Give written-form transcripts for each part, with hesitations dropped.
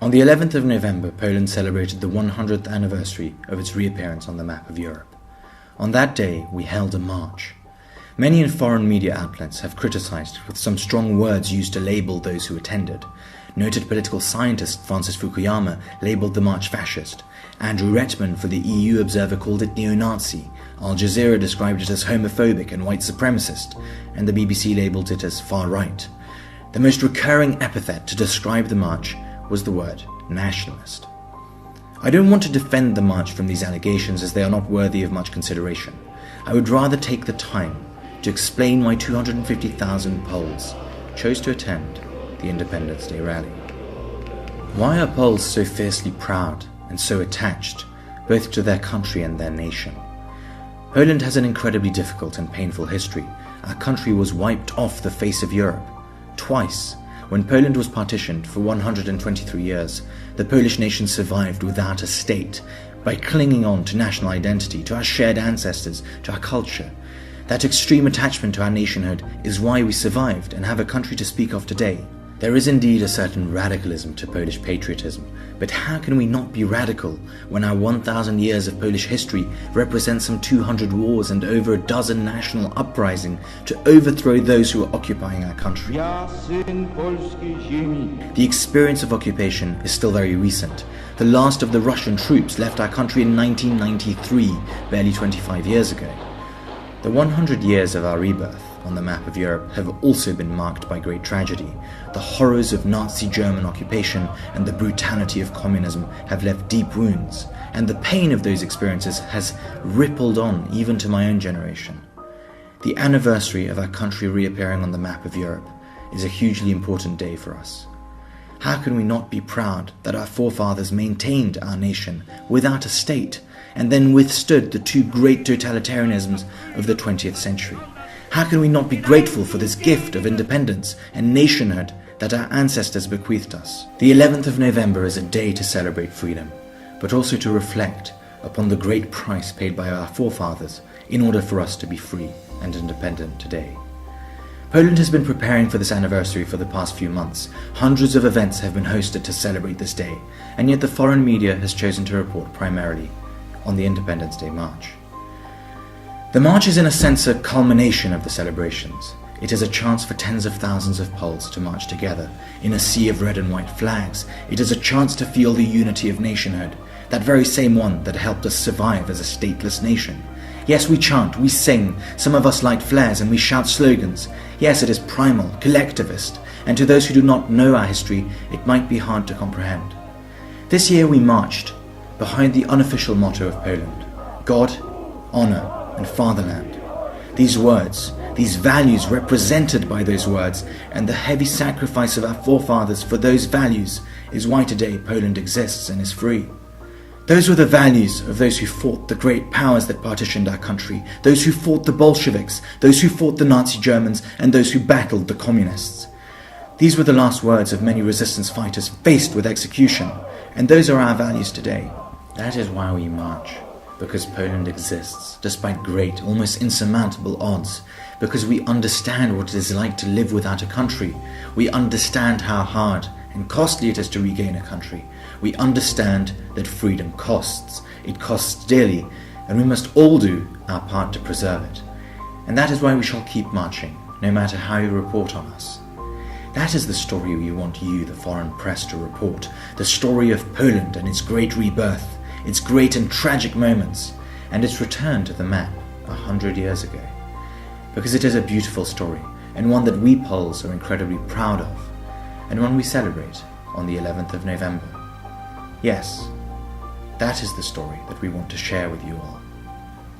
On the 11th of November, Poland celebrated the 100th anniversary of its reappearance on the map of Europe. On that day, we held a march. Many in foreign media outlets have criticized it, with some strong words used to label those who attended. Noted political scientist Francis Fukuyama labelled the march fascist. Andrew Rettman for the EU Observer called it neo-Nazi. Al Jazeera described it as homophobic and white supremacist, and the BBC labelled it as far-right. The most recurring epithet to describe the march was the word nationalist. I don't want to defend the march from these allegations, as they are not worthy of much consideration. I would rather take the time to explain why 250,000 Poles chose to attend the Independence Day rally. Why are Poles so fiercely proud and so attached both to their country and their nation? Poland has an incredibly difficult and painful history. Our country was wiped off the face of Europe twice. When Poland was partitioned for 123 years, the Polish nation survived without a state, by clinging on to national identity, to our shared ancestors, to our culture. That extreme attachment to our nationhood is why we survived and have a country to speak of today. There is indeed a certain radicalism to Polish patriotism, but how can we not be radical when our 1,000 years of Polish history represent some 200 wars and over a dozen national uprisings to overthrow those who are occupying our country? The experience of occupation is still very recent. The last of the Russian troops left our country in 1993, barely 25 years ago. The 100 years of our rebirth on the map of Europe have also been marked by great tragedy. The horrors of Nazi German occupation and the brutality of communism have left deep wounds, and the pain of those experiences has rippled on even to my own generation. The anniversary of our country reappearing on the map of Europe is a hugely important day for us. How can we not be proud that our forefathers maintained our nation without a state and then withstood the two great totalitarianisms of the 20th century? How can we not be grateful for this gift of independence and nationhood that our ancestors bequeathed us? The 11th of November is a day to celebrate freedom, but also to reflect upon the great price paid by our forefathers in order for us to be free and independent today. Poland has been preparing for this anniversary for the past few months. Hundreds of events have been hosted to celebrate this day, and yet the foreign media has chosen to report primarily on the Independence Day march. The march is in a sense a culmination of the celebrations. It is a chance for tens of thousands of Poles to march together in a sea of red and white flags. It is a chance to feel the unity of nationhood, that very same one that helped us survive as a stateless nation. Yes, we chant, we sing, some of us light flares and we shout slogans. Yes, it is primal, collectivist, and to those who do not know our history, it might be hard to comprehend. This year we marched behind the unofficial motto of Poland: God, honor, and Fatherland. These words, these values represented by those words, and the heavy sacrifice of our forefathers for those values is why today Poland exists and is free. Those were the values of those who fought the great powers that partitioned our country, those who fought the Bolsheviks, those who fought the Nazi Germans, and those who battled the communists. These were the last words of many resistance fighters faced with execution, and those are our values today. That is why we march. Because Poland exists, despite great, almost insurmountable odds. Because we understand what it is like to live without a country. We understand how hard and costly it is to regain a country. We understand that freedom costs. It costs dearly, and we must all do our part to preserve it. And that is why we shall keep marching, no matter how you report on us. That is the story we want you, the foreign press, to report. The story of Poland and its great rebirth, its great and tragic moments, and its return to the map 100 years ago. Because it is a beautiful story, and one that we Poles are incredibly proud of, and one we celebrate on the 11th of November. Yes, that is the story that we want to share with you all,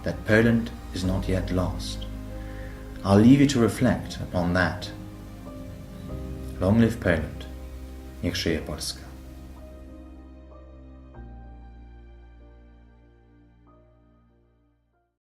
that Poland is not yet lost. I'll leave you to reflect upon that. Long live Poland. Niech żyje Polska.